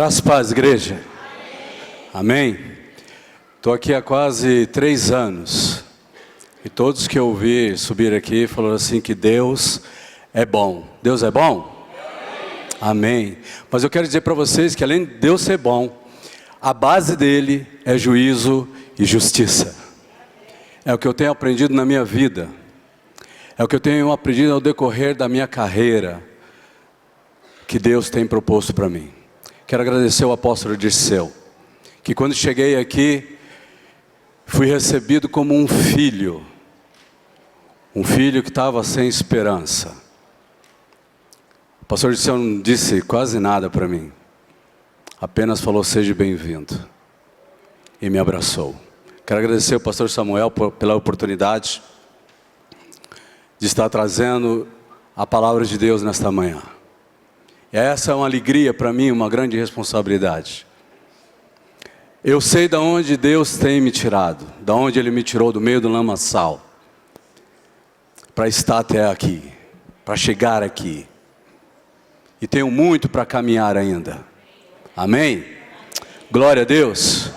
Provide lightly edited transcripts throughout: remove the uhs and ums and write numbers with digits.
Graças e paz, igreja. Amém. Estou aqui há quase 3 anos. E todos que eu ouvi subir aqui falaram assim que Deus é bom. Deus é bom? Amém. Mas eu quero dizer para vocês que além de Deus ser bom, a base dele é juízo e justiça. É o que eu tenho aprendido na minha vida. É o que eu tenho aprendido ao decorrer da minha carreira, que Deus tem proposto para mim. Quero agradecer ao apóstolo Dirceu, que quando cheguei aqui, fui recebido como um filho que estava sem esperança. O pastor Dirceu não disse quase nada para mim, apenas falou: seja bem-vindo, e me abraçou. Quero agradecer ao pastor Samuel pela oportunidade de estar trazendo a palavra de Deus nesta manhã. E essa é uma alegria para mim, uma grande responsabilidade. Eu sei de onde Deus tem me tirado, de onde Ele me tirou do meio do lamaçal, para estar até aqui, para chegar aqui. E tenho muito para caminhar ainda. Amém? Glória a Deus.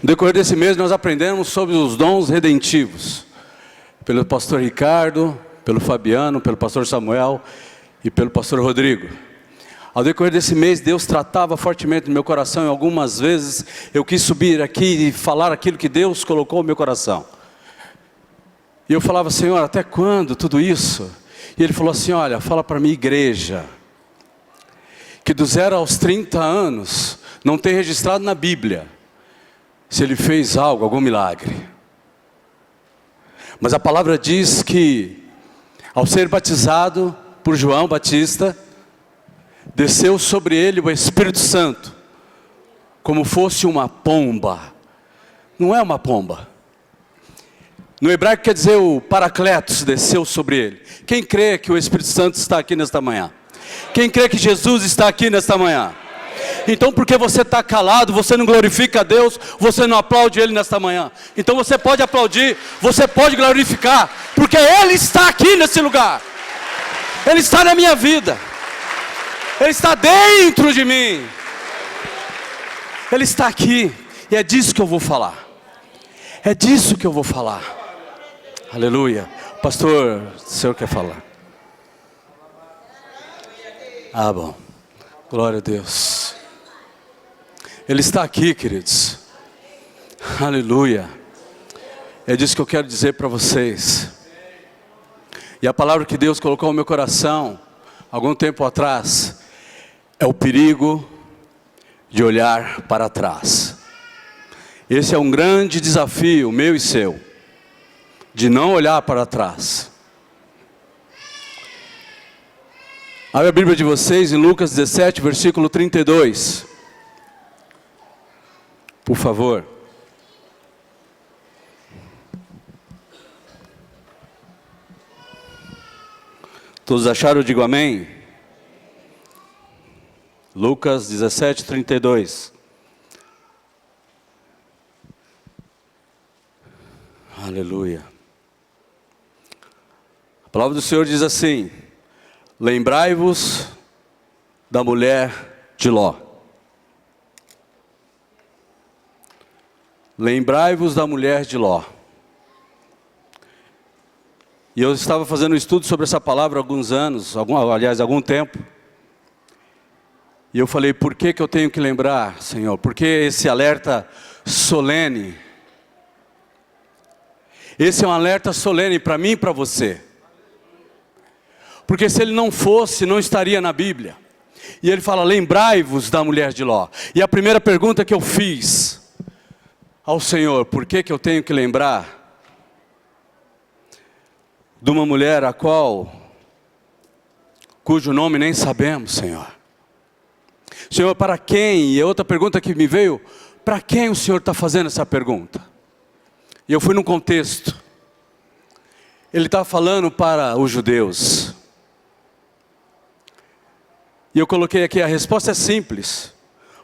No decorrer desse mês nós aprendemos sobre os dons redentivos, pelo pastor Ricardo, pelo Fabiano, pelo pastor Samuel e pelo pastor Rodrigo. Ao decorrer desse mês, Deus tratava fortemente no meu coração, e algumas vezes eu quis subir aqui e falar aquilo que Deus colocou no meu coração. E eu falava: Senhor, até quando tudo isso? E Ele falou assim: olha, fala para minha igreja, que do 0 aos 30 anos, não tem registrado na Bíblia, se ele fez algo, algum milagre. Mas a palavra diz que, ao ser batizado por João Batista, desceu sobre ele o Espírito Santo, como fosse uma pomba. Não é uma pomba. No hebraico quer dizer o Paracletos desceu sobre ele. Quem crê que o Espírito Santo está aqui nesta manhã? Quem crê que Jesus está aqui nesta manhã? Então, porque você está calado, você não glorifica a Deus, você não aplaude Ele nesta manhã. Então você pode aplaudir, você pode glorificar, porque Ele está aqui nesse lugar. Ele está na minha vida. Ele está dentro de mim. Ele está aqui. E é disso que eu vou falar. É disso que eu vou falar. Aleluia. Pastor, o senhor quer falar? Ah, bom. Glória a Deus. Ele está aqui, queridos. Aleluia. É disso que eu quero dizer para vocês. E a palavra que Deus colocou no meu coração, algum tempo atrás, é o perigo de olhar para trás. Esse é um grande desafio, meu e seu, de não olhar para trás. Abre a Bíblia de vocês em Lucas 17, versículo 32. Por favor. Todos acharam? Digo amém. Lucas 17, 32. Aleluia. A palavra do Senhor diz assim: lembrai-vos da mulher de Ló. Lembrai-vos da mulher de Ló. E eu estava fazendo um estudo sobre essa palavra há alguns anos, algum tempo. E eu falei: por que eu tenho que lembrar, Senhor? Por que esse alerta solene? Esse é um alerta solene para mim e para você. Porque se ele não fosse, não estaria na Bíblia. E ele fala: lembrai-vos da mulher de Ló. E a primeira pergunta que eu fiz ao Senhor: por que eu tenho que lembrar de uma mulher cujo nome nem sabemos, Senhor? Senhor, para quem? E a outra pergunta que me veio: para quem o Senhor está fazendo essa pergunta? E eu fui num contexto. Ele está falando para os judeus. E eu coloquei aqui: a resposta é simples.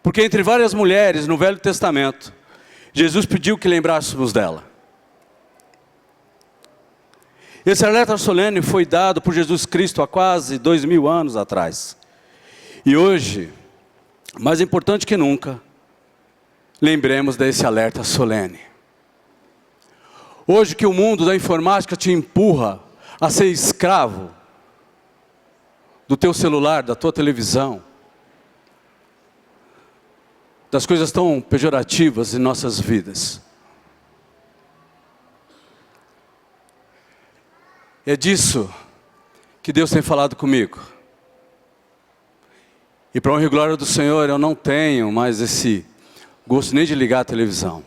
Porque entre várias mulheres no Velho Testamento, Jesus pediu que lembrássemos dela. Esse alerta solene foi dado por Jesus Cristo há quase 2000 anos atrás. E hoje, mais importante que nunca, lembremos desse alerta solene. Hoje que o mundo da informática te empurra a ser escravo do teu celular, da tua televisão, das coisas tão pejorativas em nossas vidas. É disso que Deus tem falado comigo. E para honra e glória do Senhor, eu não tenho mais esse gosto nem de ligar a televisão.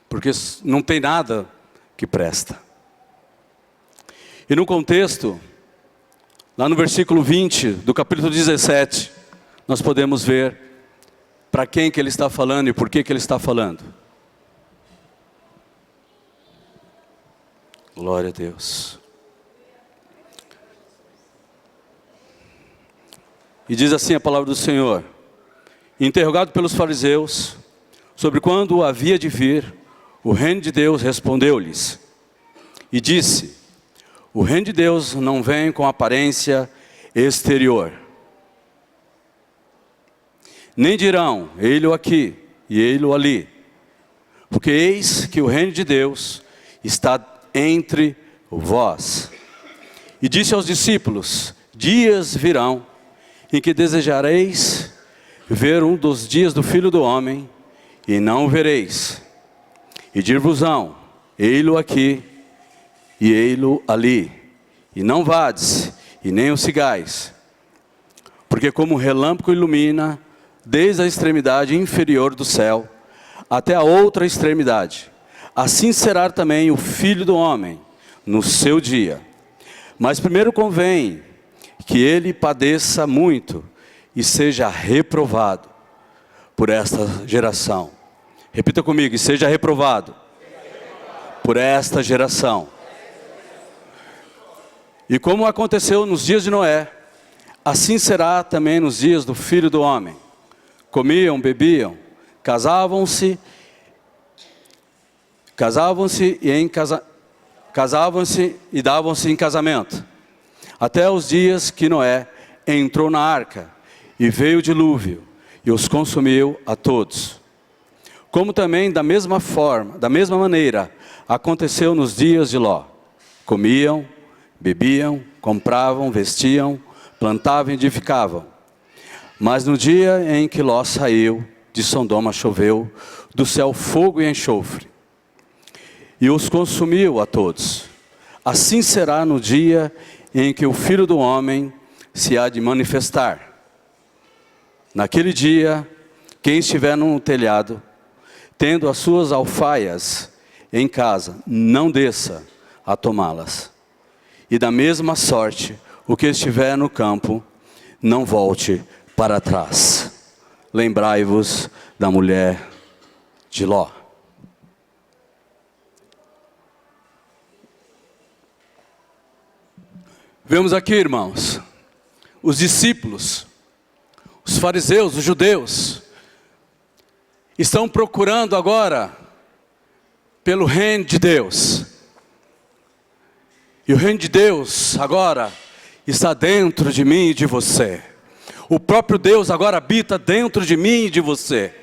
Porque não tem nada que presta. E no contexto, lá no versículo 20 do capítulo 17, nós podemos ver para quem que ele está falando e por que que ele está falando. Glória a Deus. E diz assim a palavra do Senhor: interrogado pelos fariseus sobre quando havia de vir o reino de Deus, respondeu-lhes e disse: o reino de Deus não vem com aparência exterior. Nem dirão, ei-lo aqui e ei-lo ali. Porque eis que o reino de Deus está entre vós. E disse aos discípulos, dias virão em que desejareis ver um dos dias do Filho do Homem, e não o vereis. E dir-vos-ão, ei-lo aqui e ei-lo ali. E não vades, e nem o sigais. Porque como o relâmpago ilumina desde a extremidade inferior do céu até a outra extremidade, assim será também o Filho do Homem no seu dia. Mas primeiro convém que ele padeça muito e seja reprovado por esta geração. Repita comigo, e seja reprovado por esta geração. E como aconteceu nos dias de Noé, assim será também nos dias do Filho do Homem. Comiam, bebiam, casavam-se e davam-se em casamento, até os dias que Noé entrou na arca, e veio o dilúvio, e os consumiu a todos. Como também da mesma maneira, aconteceu nos dias de Ló. Comiam, bebiam, compravam, vestiam, plantavam e edificavam. Mas no dia em que Ló saiu de Sodoma, choveu do céu fogo e enxofre, e os consumiu a todos. Assim será no dia em que o Filho do Homem se há de manifestar. Naquele dia, quem estiver no telhado, tendo as suas alfaias em casa, não desça a tomá-las. E da mesma sorte, o que estiver no campo, não volte para trás. Lembrai-vos da mulher de Ló. Vemos aqui, irmãos, os discípulos, os fariseus, os judeus, estão procurando agora pelo reino de Deus. E o reino de Deus agora está dentro de mim e de você. O próprio Deus agora habita dentro de mim e de você.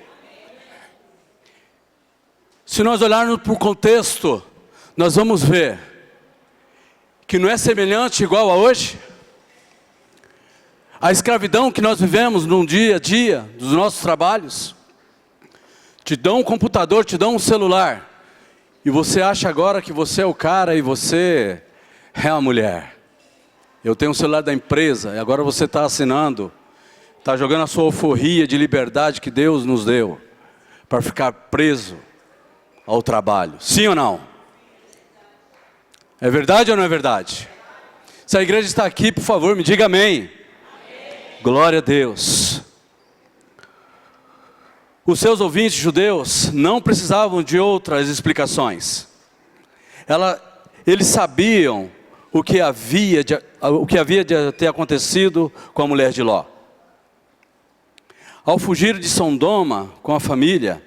Se nós olharmos para o contexto, nós vamos ver que não é semelhante igual a hoje. A escravidão que nós vivemos no dia a dia dos nossos trabalhos. Te dão um computador, te dão um celular, e você acha agora que você é o cara e você é a mulher. Eu tenho um celular da empresa, e agora você está assinando, está jogando a sua alforria de liberdade que Deus nos deu, para ficar preso ao trabalho. Sim ou não? É verdade ou não é verdade? Se a igreja está aqui, por favor, me diga amém. Glória a Deus. Os seus ouvintes judeus não precisavam de outras explicações. Eles sabiam o que havia de ter acontecido com a mulher de Ló. Ao fugir de Sodoma com a família,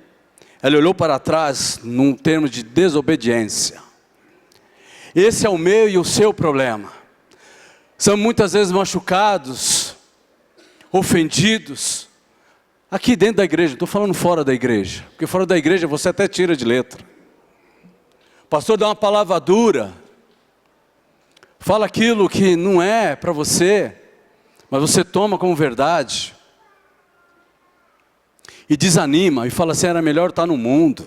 ela olhou para trás num termo de desobediência. Esse é o meu e o seu problema. São muitas vezes machucados, ofendidos. Aqui dentro da igreja, estou falando fora da igreja. Porque fora da igreja você até tira de letra. O pastor dá uma palavra dura. Fala aquilo que não é para você, mas você toma como verdade. E desanima, e fala assim, era melhor estar no mundo.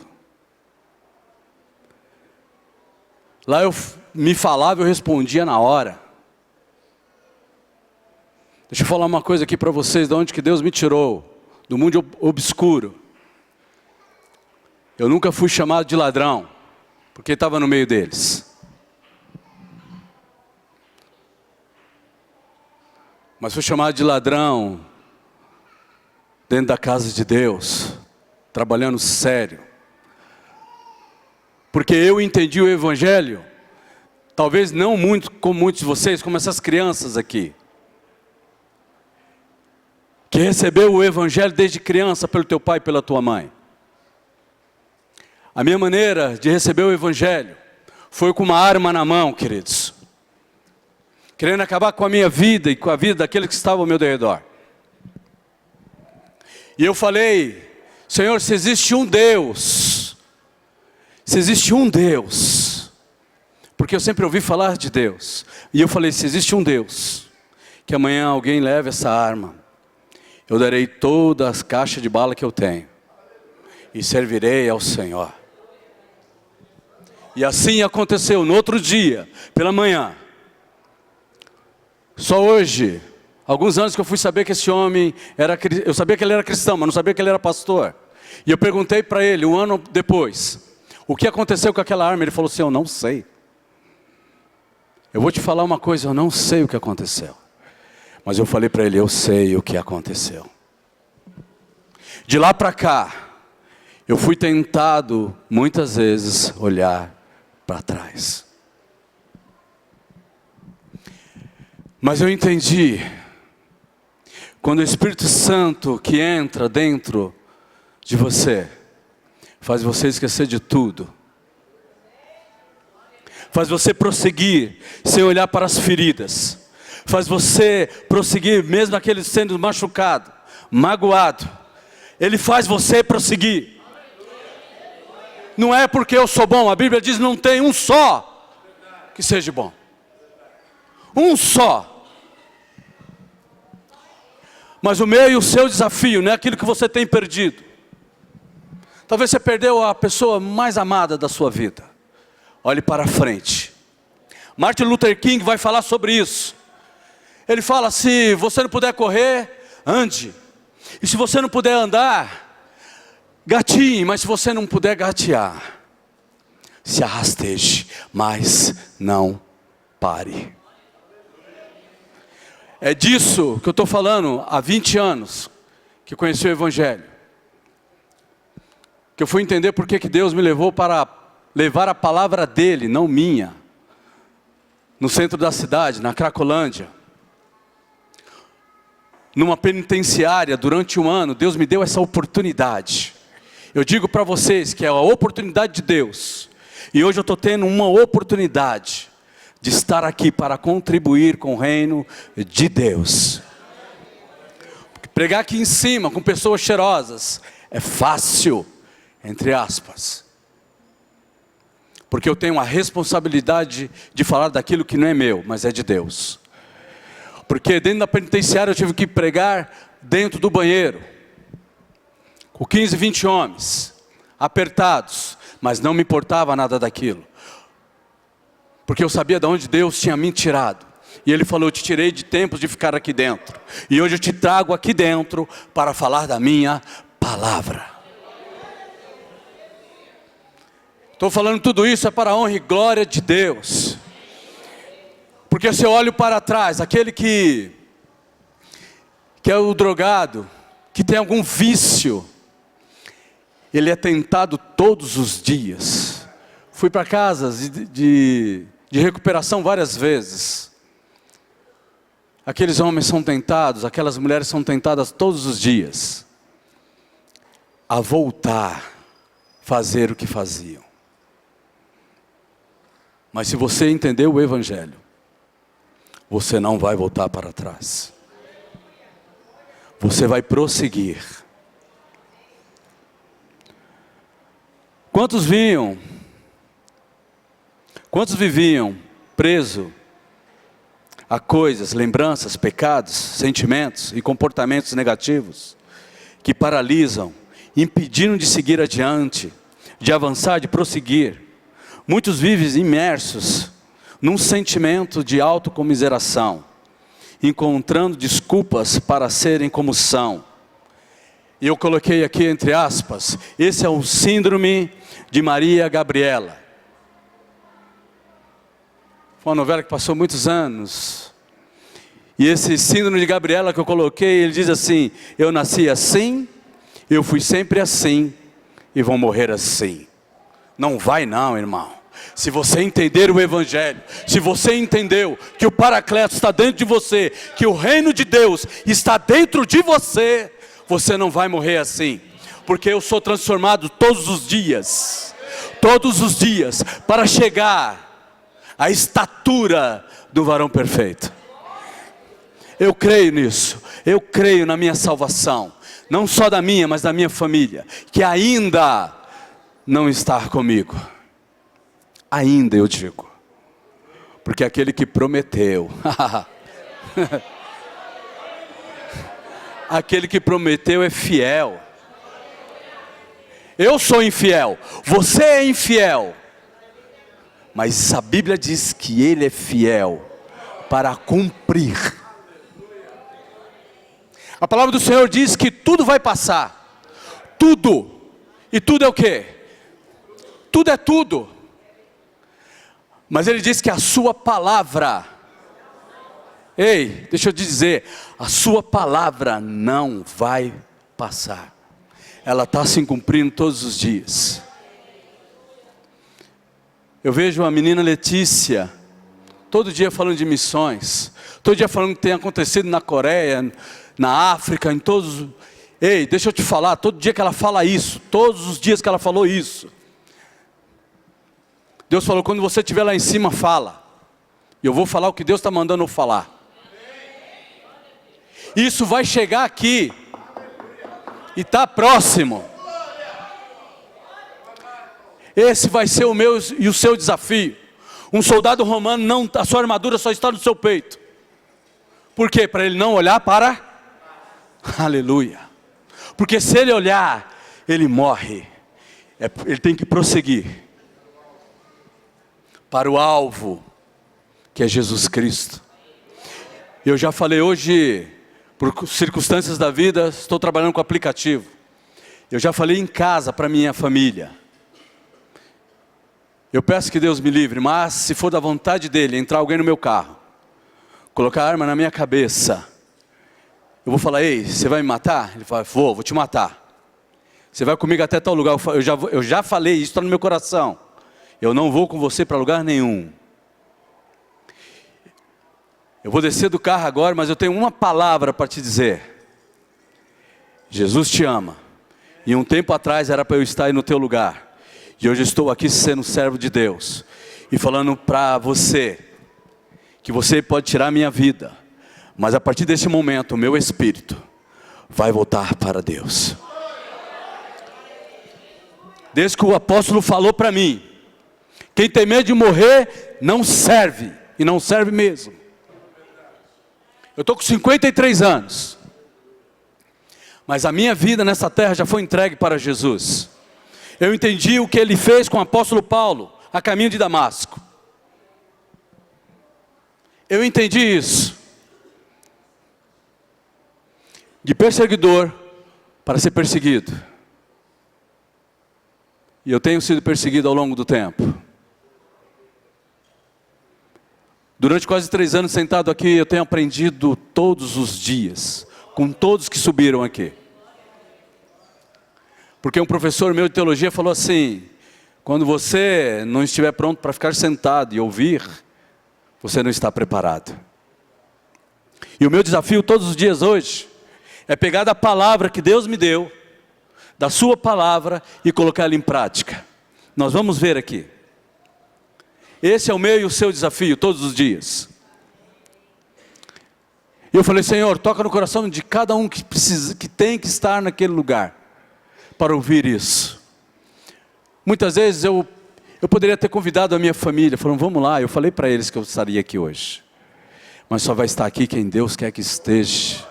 Lá eu me falava, eu respondia na hora. Deixa eu falar uma coisa aqui para vocês, de onde que Deus me tirou. Do mundo obscuro. Eu nunca fui chamado de ladrão, porque estava no meio deles. Mas fui chamado de ladrão dentro da casa de Deus, trabalhando sério. Porque eu entendi o Evangelho, talvez não muito como muitos de vocês, como essas crianças aqui, que recebeu o Evangelho desde criança pelo teu pai e pela tua mãe. A minha maneira de receber o Evangelho foi com uma arma na mão, queridos, querendo acabar com a minha vida e com a vida daqueles que estavam ao meu redor. E eu falei, Senhor, se existe um Deus, porque eu sempre ouvi falar de Deus, e eu falei, se existe um Deus, que amanhã alguém leve essa arma, eu darei todas as caixas de bala que eu tenho, e servirei ao Senhor. E assim aconteceu, no outro dia, pela manhã. Só hoje, alguns anos que eu fui saber que esse homem eu sabia que ele era cristão, mas não sabia que ele era pastor. E eu perguntei para ele, um ano depois, o que aconteceu com aquela arma? Ele falou assim, eu não sei. Eu vou te falar uma coisa, eu não sei o que aconteceu. Mas eu falei para ele, eu sei o que aconteceu. De lá para cá, eu fui tentado muitas vezes olhar para trás. Mas eu entendi, quando o Espírito Santo que entra dentro de você, faz você esquecer de tudo. Faz você prosseguir sem olhar para as feridas. Faz você prosseguir mesmo aquele sendo machucado, magoado. Ele faz você prosseguir. Não é porque eu sou bom, a Bíblia diz não tem um só que seja bom. Um só. Mas o meu e o seu desafio não é aquilo que você tem perdido. Talvez você perdeu a pessoa mais amada da sua vida. Olhe para frente. Martin Luther King vai falar sobre isso. Ele fala, se você não puder correr, ande. E se você não puder andar, gatinhe. Mas se você não puder gatear, se arrasteje, mas não pare. É disso que eu estou falando há 20 anos, que conheci o Evangelho. Que eu fui entender por que Deus me levou para levar a palavra dele, não minha. No centro da cidade, na Cracolândia. Numa penitenciária, durante um ano, Deus me deu essa oportunidade. Eu digo para vocês que é a oportunidade de Deus. E hoje eu estou tendo uma oportunidade de estar aqui para contribuir com o reino de Deus. Pregar aqui em cima com pessoas cheirosas é fácil, entre aspas. Porque eu tenho a responsabilidade de falar daquilo que não é meu, mas é de Deus. Porque dentro da penitenciária eu tive que pregar dentro do banheiro, com 15, 20 homens, apertados, mas não me importava nada daquilo. Porque eu sabia de onde Deus tinha me tirado. E Ele falou, eu te tirei de tempos de ficar aqui dentro. E hoje eu te trago aqui dentro para falar da minha palavra. Estou falando tudo isso é para a honra e glória de Deus. Porque se eu olho para trás, aquele que é o drogado, que tem algum vício, ele é tentado todos os dias. Fui para casas de recuperação várias vezes. Aqueles homens são tentados, aquelas mulheres são tentadas todos os dias a voltar, fazer o que faziam. Mas se você entender o Evangelho, você não vai voltar para trás. você vai prosseguir. Quantos viviam preso a coisas, lembranças, pecados, sentimentos e comportamentos negativos que paralisam, impedindo de seguir adiante, de avançar, de prosseguir. Muitos vivem imersos num sentimento de autocomiseração, encontrando desculpas para serem como são. E eu coloquei aqui entre aspas, esse é o síndrome de Maria Gabriela. Foi uma novela que passou muitos anos. E esse síndrome de Gabriela que eu coloquei, ele diz assim: eu nasci assim, eu fui sempre assim, e vou morrer assim. Não vai não, irmão. Se você entender o Evangelho, se você entendeu que o Paracleto está dentro de você, que o reino de Deus está dentro de você, você não vai morrer assim. Porque eu sou transformado todos os dias, para chegar à estatura do varão perfeito. Eu creio nisso, eu creio na minha salvação, não só da minha, mas da minha família, que ainda não está comigo. Ainda eu digo, porque aquele que prometeu, aquele que prometeu é fiel. Eu sou infiel, você é infiel, mas a Bíblia diz que Ele é fiel para cumprir. A palavra do Senhor diz que tudo vai passar, tudo, e tudo é o quê? Tudo é tudo. Mas Ele diz que a sua palavra, ei, deixa eu te dizer, a sua palavra não vai passar. Ela está se cumprindo todos os dias. Eu vejo a menina Letícia, todo dia falando de missões, todo dia falando que tem acontecido na Coreia, na África, em todos. Ei, deixa eu te falar, todo dia que ela fala isso, todos os dias que ela falou isso, Deus falou: quando você estiver lá em cima, fala. E eu vou falar o que Deus está mandando eu falar. Isso vai chegar aqui. E está próximo. Esse vai ser o meu e o seu desafio. Um soldado romano, não, a sua armadura só está no seu peito. Por quê? Para ele não olhar para... Aleluia. Porque se ele olhar, ele morre. Ele tem que prosseguir para o alvo, que é Jesus Cristo. Eu já falei hoje, por circunstâncias da vida, estou trabalhando com aplicativo. Eu já falei em casa para minha família. Eu peço que Deus me livre, mas se for da vontade dEle, entrar alguém no meu carro, colocar a arma na minha cabeça, eu vou falar: ei, você vai me matar? Ele fala: vou te matar. Você vai comigo até tal lugar? Eu já falei, isso está no meu coração. Eu não vou com você para lugar nenhum. Eu vou descer do carro agora, mas eu tenho uma palavra para te dizer. Jesus te ama. E um tempo atrás era para eu estar aí no teu lugar. E hoje estou aqui sendo servo de Deus. E falando para você, que você pode tirar a minha vida. Mas a partir desse momento, o meu espírito vai voltar para Deus. Desde que o apóstolo falou para mim, quem tem medo de morrer, não serve. E não serve mesmo. Eu estou com 53 anos. Mas a minha vida nessa terra já foi entregue para Jesus. Eu entendi o que Ele fez com o apóstolo Paulo, a caminho de Damasco. Eu entendi isso. De perseguidor para ser perseguido. E eu tenho sido perseguido ao longo do tempo. Durante quase 3 anos sentado aqui, eu tenho aprendido todos os dias, com todos que subiram aqui. Porque um professor meu de teologia falou assim: quando você não estiver pronto para ficar sentado e ouvir, você não está preparado. E o meu desafio todos os dias hoje, é pegar da palavra que Deus me deu, da sua palavra, e colocar ela em prática. Nós vamos ver aqui. Esse é o meu e o seu desafio todos os dias. E eu falei, Senhor, toca no coração de cada um que precisa, que tem que estar naquele lugar, para ouvir isso. Muitas vezes eu poderia ter convidado a minha família, falando, vamos lá, eu falei para eles que eu estaria aqui hoje. Mas só vai estar aqui quem Deus quer que esteja.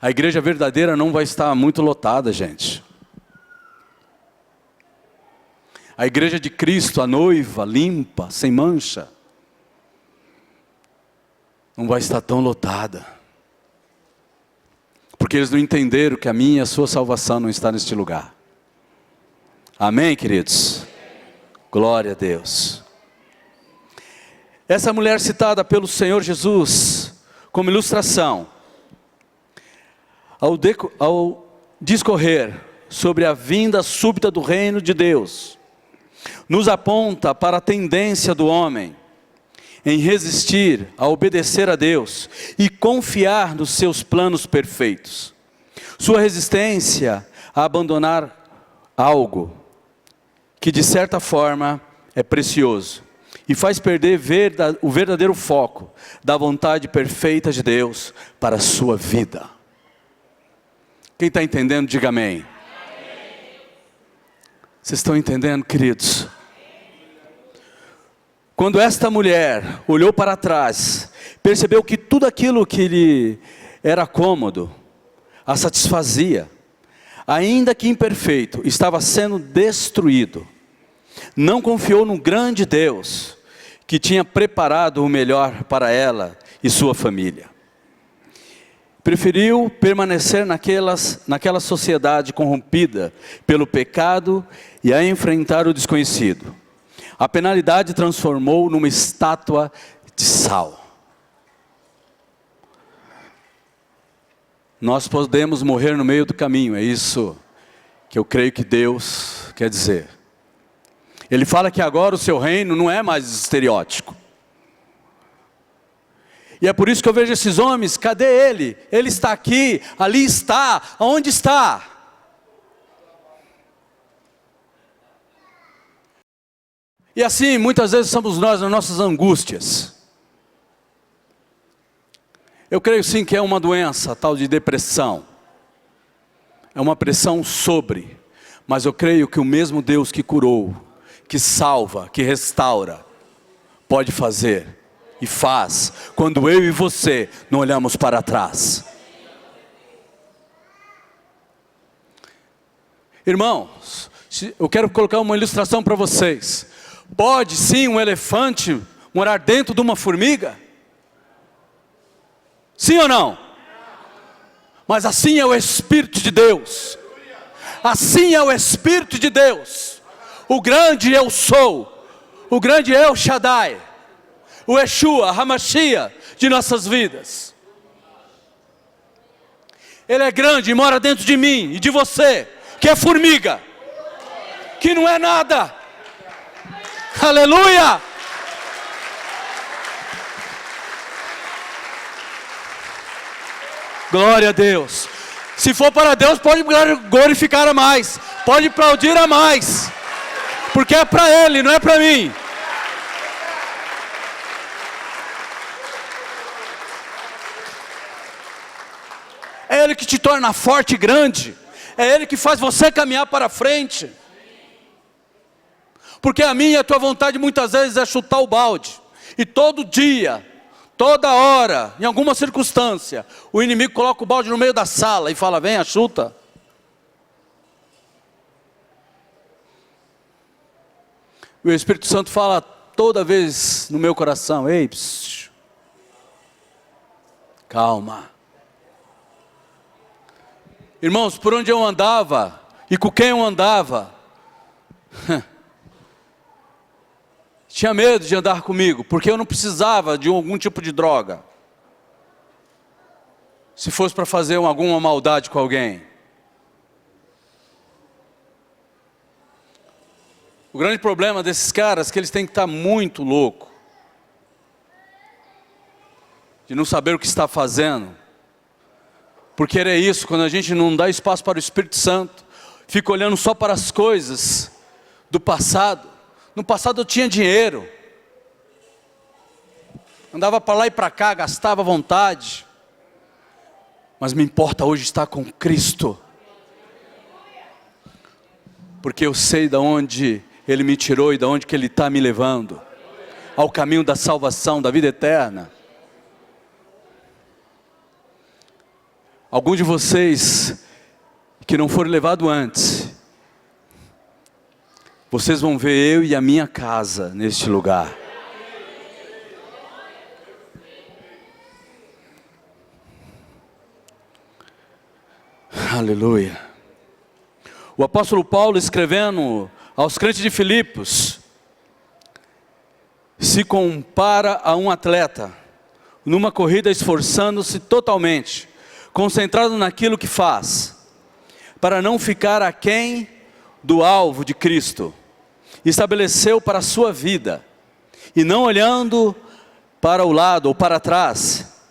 A igreja verdadeira não vai estar muito lotada, gente. A igreja de Cristo, a noiva, limpa, sem mancha, não vai estar tão lotada. Porque eles não entenderam que a minha e a sua salvação não está neste lugar. Amém, queridos? Glória a Deus. Essa mulher citada pelo Senhor Jesus como ilustração, ao discorrer sobre a vinda súbita do reino de Deus, nos aponta para a tendência do homem em resistir a obedecer a Deus e confiar nos seus planos perfeitos. Sua resistência a abandonar algo que de certa forma é precioso e faz perder o verdadeiro foco da vontade perfeita de Deus para a sua vida. Quem está entendendo, diga amém. Vocês estão entendendo, queridos? Quando esta mulher olhou para trás, percebeu que tudo aquilo que lhe era cômodo, a satisfazia, ainda que imperfeito, estava sendo destruído. Não confiou no grande Deus, que tinha preparado o melhor para ela e sua família. Preferiu permanecer naquela sociedade corrompida pelo pecado e a enfrentar o desconhecido. A penalidade transformou numa estátua de sal. Nós podemos morrer no meio do caminho, é isso que eu creio que Deus quer dizer. Ele fala que agora o seu reino não é mais estereótipo. E é por isso que eu vejo esses homens, cadê ele? Ele está aqui, ali está, aonde está? E assim, muitas vezes somos nós nas nossas angústias. Eu creio sim que é uma doença, tal de depressão. É uma pressão sobre. Mas eu creio que o mesmo Deus que curou, que salva, que restaura, pode fazer e faz, quando eu e você não olhamos para trás. Irmãos, eu quero colocar uma ilustração para vocês. Pode sim um elefante morar dentro de uma formiga? Sim ou não? Mas assim é o Espírito de Deus. Assim é o Espírito de Deus. O grande eu sou. O grande El Shaddai. O Yeshua, Hamashia de nossas vidas. Ele é grande e mora dentro de mim e de você, que é formiga, que não é nada. Aleluia! Glória a Deus. Se for para Deus, pode glorificar a mais, pode aplaudir a mais, porque é para Ele, não é para mim. É Ele que te torna forte e grande. É Ele que faz você caminhar para frente. Porque a minha e a tua vontade muitas vezes é chutar o balde. E todo dia, toda hora, em alguma circunstância, o inimigo coloca o balde no meio da sala e fala, venha, chuta. O Espírito Santo fala toda vez no meu coração, ei, psiu, calma. Irmãos, por onde eu andava, e com quem eu andava, tinha medo de andar comigo, porque eu não precisava de algum tipo de droga. Se fosse para fazer alguma maldade com alguém. O grande problema desses caras é que eles têm que estar muito louco. De não saber o que está fazendo. Porque é isso, quando a gente não dá espaço para o Espírito Santo, fica olhando só para as coisas do passado. No passado eu tinha dinheiro. andava para lá e para cá, gastava à vontade. Mas me importa hoje estar com Cristo. Porque eu sei de onde Ele me tirou e de onde que Ele está me levando. Ao caminho da salvação, da vida eterna. Alguns de vocês que não foram levados antes, vocês vão ver eu e a minha casa neste lugar. Aleluia. O apóstolo Paulo, escrevendo aos crentes de Filipos, se compara a um atleta numa corrida, esforçando-se totalmente, concentrado naquilo que faz, para não ficar aquém do alvo de Cristo. Estabeleceu para a sua vida, e não olhando para o lado ou para trás,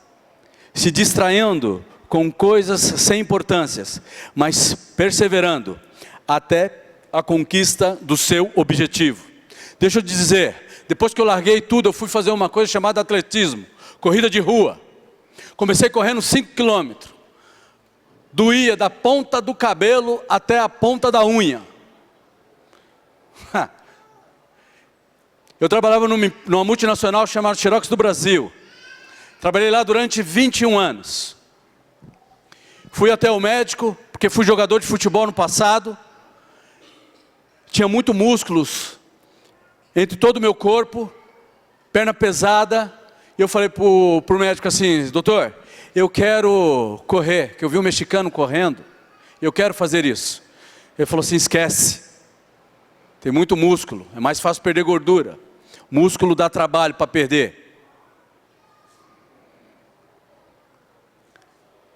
se distraindo com coisas sem importâncias, mas perseverando até a conquista do seu objetivo. Deixa eu te dizer, depois que eu larguei tudo, eu fui fazer uma coisa chamada atletismo, corrida de rua. Comecei correndo 5 quilômetros, doía da ponta do cabelo até a ponta da unha. Eu trabalhava numa multinacional chamada Xerox do Brasil. Trabalhei lá durante 21 anos. Fui até o médico, porque fui jogador de futebol no passado. Tinha muito músculos entre todo o meu corpo, perna pesada. E eu falei para o médico assim: doutor, eu quero correr, que eu vi um mexicano correndo. Eu quero fazer isso. Ele falou assim: esquece. Tem muito músculo, é mais fácil perder gordura. Músculo dá trabalho para perder.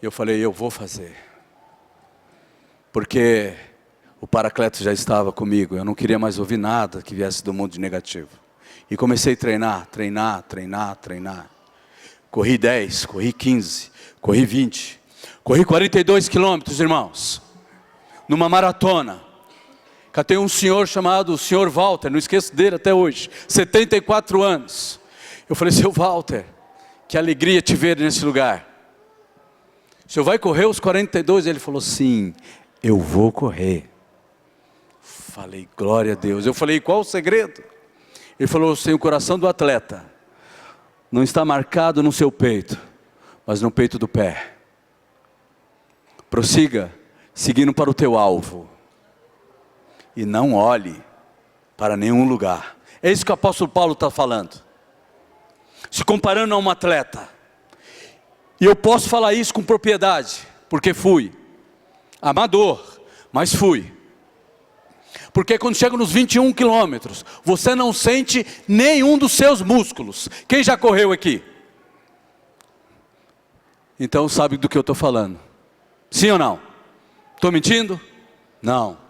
Eu falei: eu vou fazer. Porque o Paracleto já estava comigo. Eu não queria mais ouvir nada que viesse do mundo negativo. E comecei a treinar. Corri 10, corri 15, corri 20. Corri 42 quilômetros, irmãos. Numa maratona. Catei um senhor chamado Sr. Walter, não esqueço dele até hoje, 74 anos. Eu falei: seu Walter, que alegria te ver nesse lugar. O senhor vai correr os 42? Ele falou: sim, eu vou correr. Falei: glória a Deus. Eu falei: qual o segredo? Ele falou: sem o coração do atleta, não está marcado no seu peito, mas no peito do pé. Prossiga, seguindo para o teu alvo. E não olhe para nenhum lugar. É isso que o apóstolo Paulo está falando. Se comparando a um atleta. E eu posso falar isso com propriedade, porque fui amador, mas fui. Porque quando chega nos 21 quilômetros, você não sente nenhum dos seus músculos. Quem já correu aqui? Então sabe do que eu estou falando. Sim ou não? Estou mentindo? Não.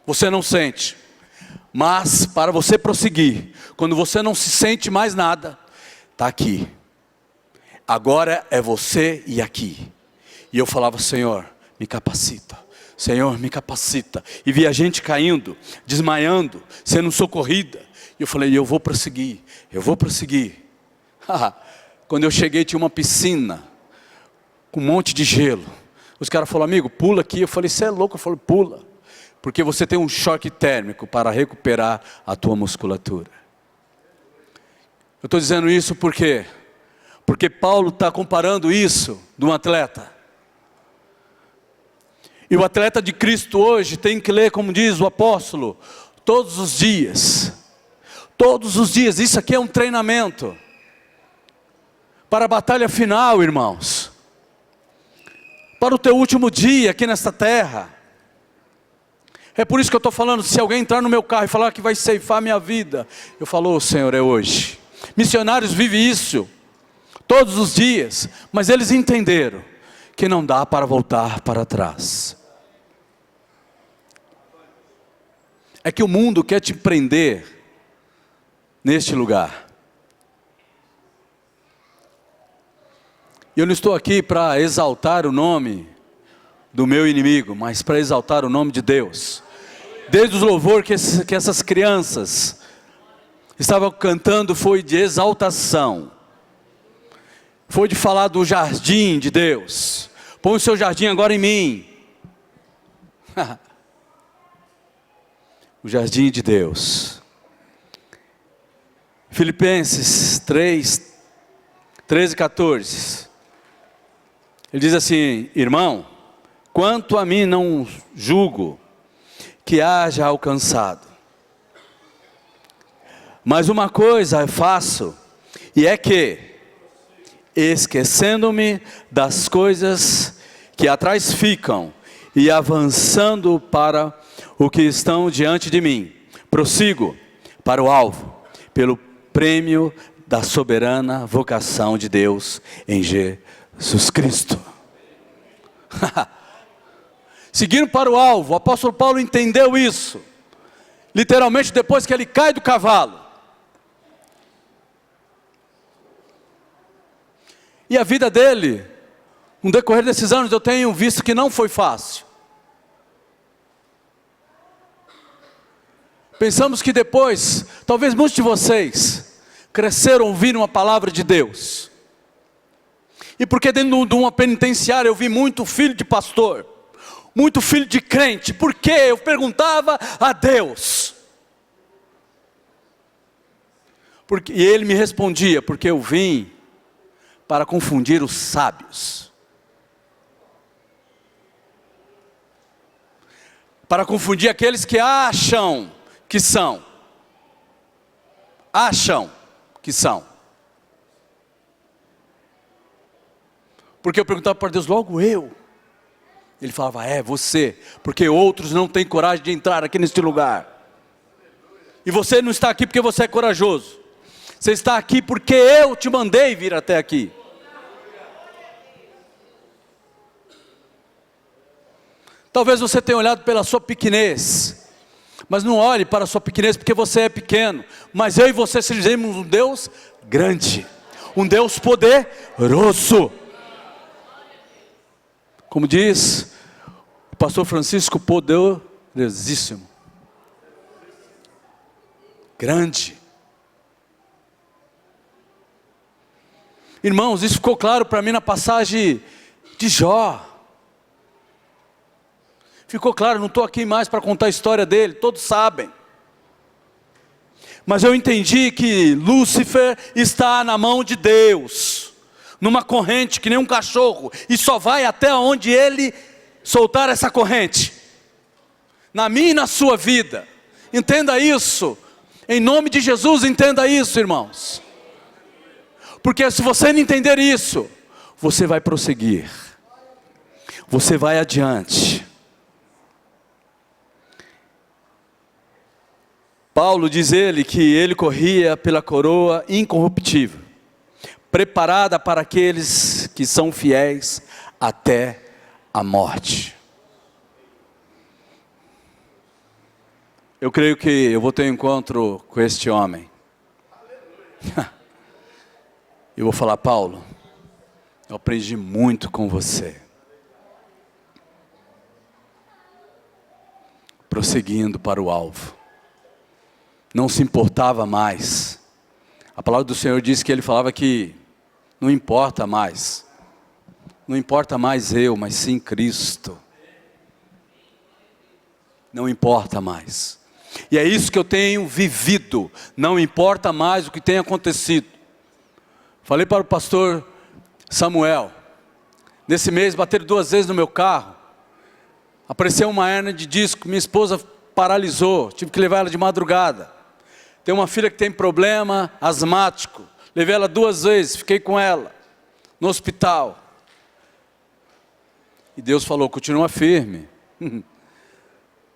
Você não sente. Mas para você prosseguir, quando você não se sente mais nada, está aqui. Agora é você e aqui. E eu falava: Senhor, me capacita. Senhor, me capacita. E via gente caindo, desmaiando, sendo socorrida. E eu falei: eu vou prosseguir. Quando eu cheguei, tinha uma piscina com um monte de gelo. Os caras falaram: amigo, pula aqui. Eu falei: você é louco? Eu falei: pula. Porque você tem um choque térmico para recuperar a tua musculatura. Eu estou dizendo isso porque Paulo está comparando isso de um atleta. E o atleta de Cristo hoje tem que ler, como diz o apóstolo, todos os dias. Todos os dias. Isso aqui é um treinamento para a batalha final, irmãos. Para o teu último dia aqui nesta terra. É por isso que eu estou falando: se alguém entrar no meu carro e falar que vai ceifar minha vida, eu falo: Senhor, é hoje. Missionários vivem isso todos os dias, mas eles entenderam que não dá para voltar para trás. É que o mundo quer te prender neste lugar. Eu não estou aqui para exaltar o nome do meu inimigo, mas para exaltar o nome de Deus. Desde os louvores que essas crianças estavam cantando foi de exaltação. foi de falar do jardim de Deus. Põe o seu jardim agora em mim. O jardim de Deus. Filipenses 3, 13 e 14. Ele diz assim: irmão, quanto a mim não julgo que haja alcançado. Mas uma coisa faço, e é que, esquecendo-me das coisas que atrás ficam, e avançando para o que estão diante de mim, prossigo para o alvo, pelo prêmio da soberana vocação de Deus em Jesus Cristo. Seguindo para o alvo, o apóstolo Paulo entendeu isso, literalmente depois que ele cai do cavalo. E a vida dele, no decorrer desses anos, eu tenho visto que não foi fácil. Pensamos que depois, talvez muitos de vocês, cresceram ouvindo uma palavra de Deus. E porque dentro de uma penitenciária eu vi muito filho de pastor, muito filho de crente. Por quê? Eu perguntava a Deus. E ele me respondia: porque eu vim para confundir os sábios, para confundir aqueles que acham que são, porque eu perguntava para Deus: logo eu? Ele falava: é você, porque outros não têm coragem de entrar aqui neste lugar, e você não está aqui porque você é corajoso, você está aqui porque eu te mandei vir até aqui. Talvez você tenha olhado pela sua pequenez, mas não olhe para a sua pequenez porque você é pequeno, mas eu e você servimos um Deus grande, um Deus poderoso. Como diz o pastor Francisco, poderosíssimo, grande. Irmãos, isso ficou claro para mim na passagem de Jó. Ficou claro, não estou aqui mais para contar a história dele, todos sabem. Mas eu entendi que Lúcifer está na mão de Deus, numa corrente que nem um cachorro, e só vai até onde ele soltar essa corrente. Na minha e na sua vida. Entenda isso. Em nome de Jesus, entenda isso, irmãos. Porque se você não entender isso, você vai prosseguir, você vai adiante. Paulo diz que ele corria pela coroa incorruptível, preparada para aqueles que são fiéis até a morte. Eu creio que eu vou ter um encontro com este homem. Eu vou falar: Paulo, eu aprendi muito com você. Prosseguindo para o alvo. Não se importava mais. A palavra do Senhor diz que ele falava que não importa mais. Não importa mais eu, mas sim Cristo. Não importa mais. E é isso que eu tenho vivido. Não importa mais o que tem acontecido. Falei para o pastor Samuel. Nesse mês bateram 2 vezes no meu carro. Apareceu uma hernia de disco. Minha esposa paralisou. Tive que levar ela de madrugada. Tem uma filha que tem problema asmático. Levei ela 2 vezes, fiquei com ela no hospital. E Deus falou: continua firme.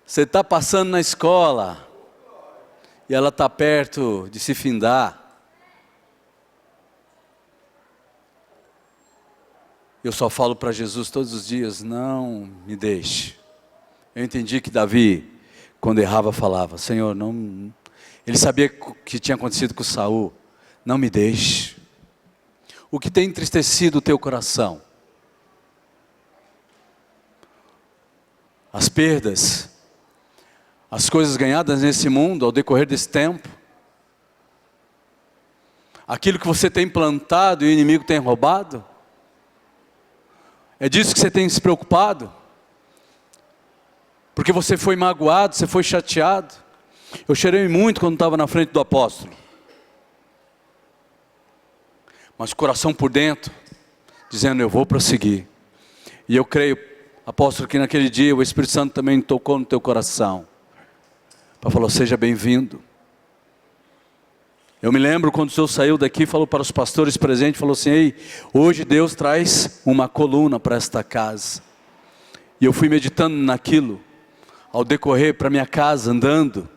Você está passando na escola e ela está perto de se findar. Eu só falo para Jesus todos os dias: não me deixe. Eu entendi que Davi, quando errava, falava: Senhor, não... Ele sabia o que tinha acontecido com Saul. Não me deixe. O que tem entristecido o teu coração? As perdas, as coisas ganhadas nesse mundo ao decorrer desse tempo, aquilo que você tem plantado e o inimigo tem roubado? É disso que você tem se preocupado? Porque você foi magoado, você foi chateado. Eu chorei muito quando estava na frente do apóstolo. Mas o coração por dentro, dizendo, eu vou prosseguir. E eu creio, apóstolo, que naquele dia o Espírito Santo também tocou no teu coração. Para falar, seja bem-vindo. Eu me lembro quando o senhor saiu daqui, falou para os pastores presentes, falou assim, ei, hoje Deus traz uma coluna para esta casa. E eu fui meditando naquilo, ao decorrer para minha casa, andando.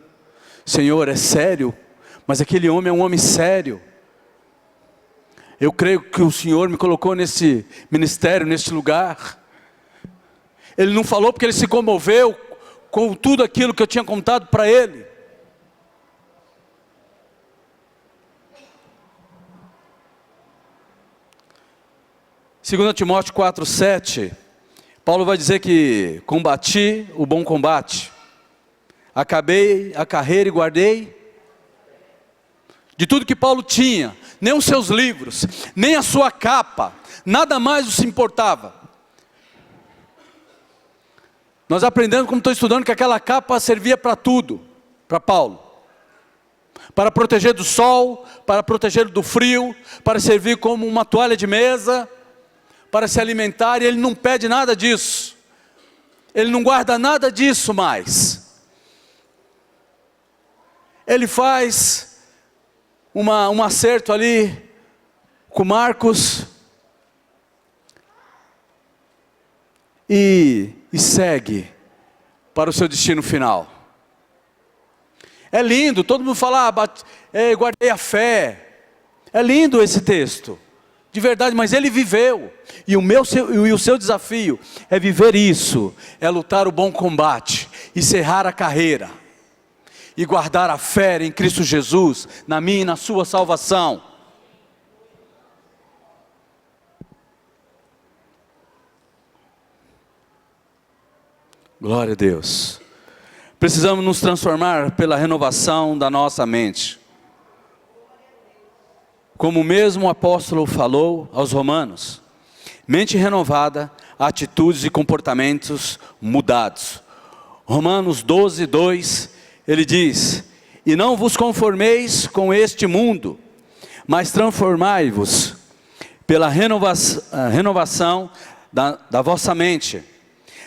Senhor, é sério? Mas aquele homem é um homem sério. Eu creio que o Senhor me colocou nesse ministério, nesse lugar. Ele não falou porque ele se comoveu com tudo aquilo que eu tinha contado para ele. Segundo Timóteo 4:7, Paulo vai dizer que combati o bom combate, acabei a carreira e guardei. De tudo que Paulo tinha, nem os seus livros, nem a sua capa, nada mais os importava. Nós aprendemos, como estou estudando, que aquela capa servia para tudo, para Paulo. Para proteger do sol, para proteger do frio, para servir como uma toalha de mesa, para se alimentar, e ele não pede nada disso. Ele não guarda nada disso mais. Ele faz um acerto ali com Marcos e segue para o seu destino final. É lindo, todo mundo fala, guardei a fé. É lindo esse texto, de verdade, mas ele viveu. E o seu desafio é viver isso, é lutar o bom combate, encerrar a carreira, e guardar a fé em Cristo Jesus, na minha e na sua salvação. Glória a Deus. Precisamos nos transformar pela renovação da nossa mente. Como o mesmo apóstolo falou aos romanos, mente renovada, atitudes e comportamentos mudados. Romanos 12:2, ele diz, e não vos conformeis com este mundo, mas transformai-vos pela renovação da vossa mente,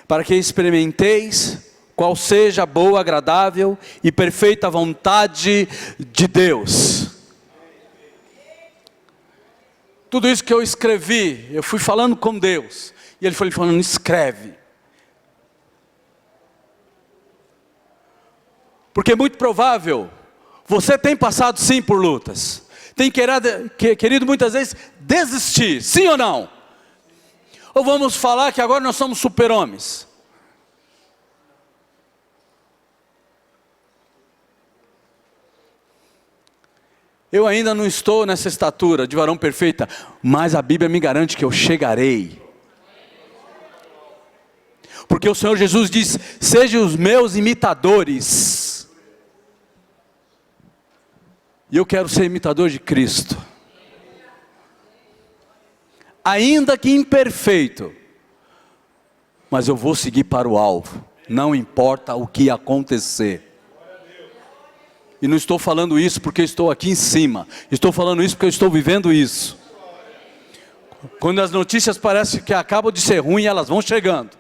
para que experimenteis qual seja a boa, agradável e perfeita vontade de Deus. Tudo isso que eu escrevi, eu fui falando com Deus, e Ele foi falando, escreve. Porque é muito provável, você tem passado sim por lutas, tem querido muitas vezes desistir, sim ou não? Ou vamos falar que agora nós somos super-homens? Eu ainda não estou nessa estatura de varão perfeita, mas a Bíblia me garante que eu chegarei. Porque o Senhor Jesus diz, sejam os meus imitadores. E eu quero ser imitador de Cristo. Ainda que imperfeito, mas eu vou seguir para o alvo, não importa o que acontecer. E não estou falando isso porque estou aqui em cima, estou falando isso porque eu estou vivendo isso. Quando as notícias parecem que acabam de ser ruins, elas vão chegando.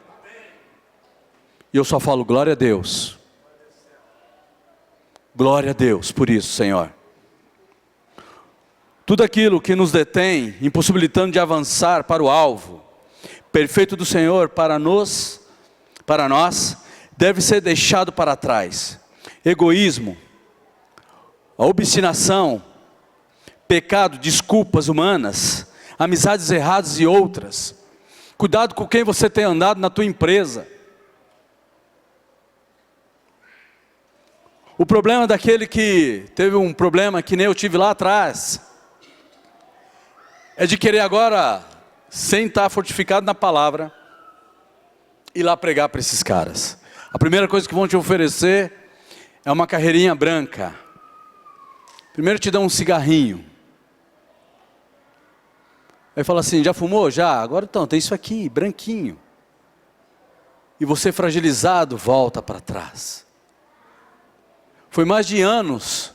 E eu só falo, glória a Deus. Glória a Deus por isso, Senhor. Tudo aquilo que nos detém, impossibilitando de avançar para o alvo perfeito do Senhor para nós, deve ser deixado para trás. Egoísmo, a obstinação, pecado, desculpas humanas, amizades erradas e outras. Cuidado com quem você tem andado na tua empresa. O problema daquele que teve um problema que nem eu tive lá atrás, é de querer agora, sem estar fortificado na palavra, ir lá pregar para esses caras. A primeira coisa que vão te oferecer é uma carreirinha branca. Primeiro te dão um cigarrinho. Aí fala assim, já fumou? Já. Agora então, tem isso aqui, branquinho. E você fragilizado volta para trás. Foi mais de anos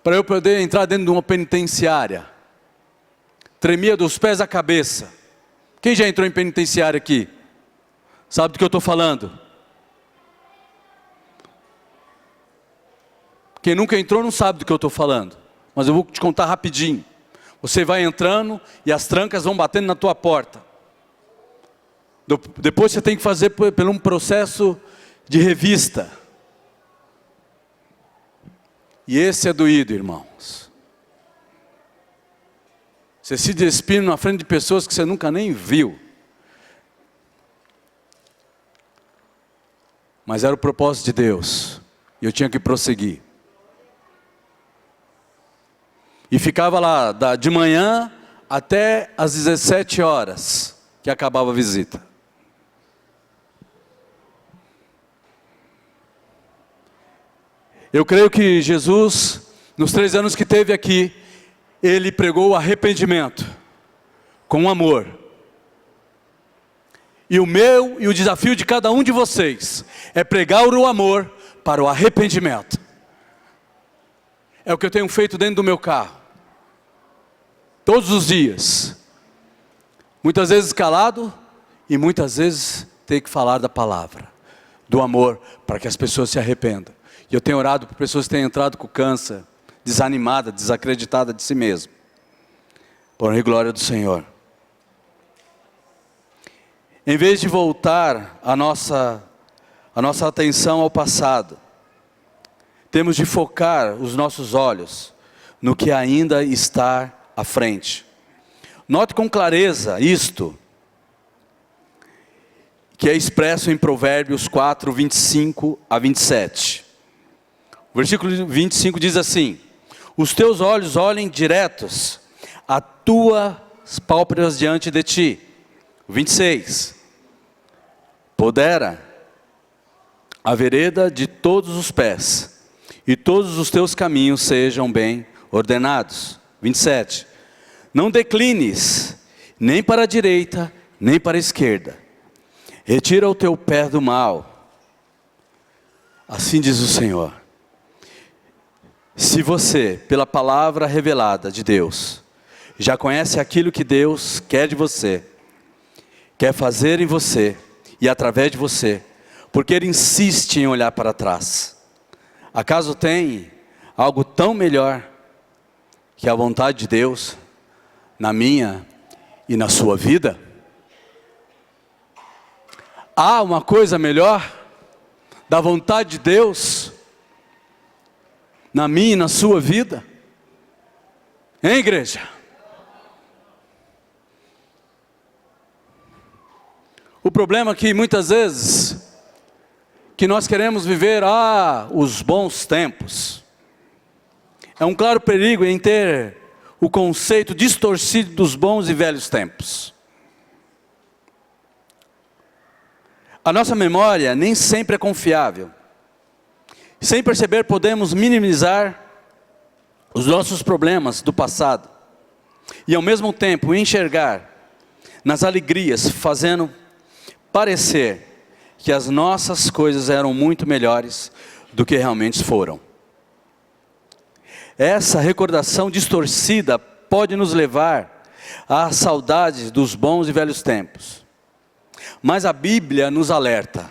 para eu poder entrar dentro de uma penitenciária. Tremia dos pés à cabeça. Quem já entrou em penitenciária aqui? Sabe do que eu estou falando? Quem nunca entrou não sabe do que eu estou falando. Mas eu vou te contar rapidinho. Você vai entrando e as trancas vão batendo na tua porta. Depois você tem que fazer por um processo de revista. E esse é doído, irmãos. Você se despide na frente de pessoas que você nunca nem viu. Mas era o propósito de Deus. E eu tinha que prosseguir. E ficava lá de manhã até às 17 horas, que acabava a visita. Eu creio que Jesus, nos 3 anos que teve aqui, Ele pregou o arrependimento, com amor. E o meu e o desafio de cada um de vocês, é pregar o amor para o arrependimento. É o que eu tenho feito dentro do meu carro. Todos os dias. Muitas vezes calado, e muitas vezes ter que falar da palavra, do amor, para que as pessoas se arrependam. E eu tenho orado por pessoas que têm entrado com câncer, desanimada, desacreditada de si mesmo. Por honra e glória do Senhor. Em vez de voltar a nossa atenção ao passado, temos de focar os nossos olhos no que ainda está à frente. Note com clareza isto, que é expresso em Provérbios 4, 25 a 27. O versículo 25 diz assim: os teus olhos olhem diretos, a tuas pálpebras diante de ti. 26. Podera a vereda de todos os pés, e todos os teus caminhos sejam bem ordenados. 27. Não declines, nem para a direita, nem para a esquerda. Retira o teu pé do mal. Assim diz o Senhor. Se você, pela palavra revelada de Deus, já conhece aquilo que Deus quer de você, quer fazer em você e através de você, porque Ele insiste em olhar para trás, acaso tem algo tão melhor que a vontade de Deus na minha e na sua vida? Há uma coisa melhor da vontade de Deus na minha e na sua vida? Hein, igreja? O problema é que muitas vezes, que nós queremos viver os bons tempos. É um claro perigo em ter o conceito distorcido dos bons e velhos tempos. A nossa memória nem sempre é confiável. Sem perceber, podemos minimizar os nossos problemas do passado. E ao mesmo tempo enxergar nas alegrias, fazendo parecer que as nossas coisas eram muito melhores do que realmente foram. Essa recordação distorcida pode nos levar à saudade dos bons e velhos tempos. Mas a Bíblia nos alerta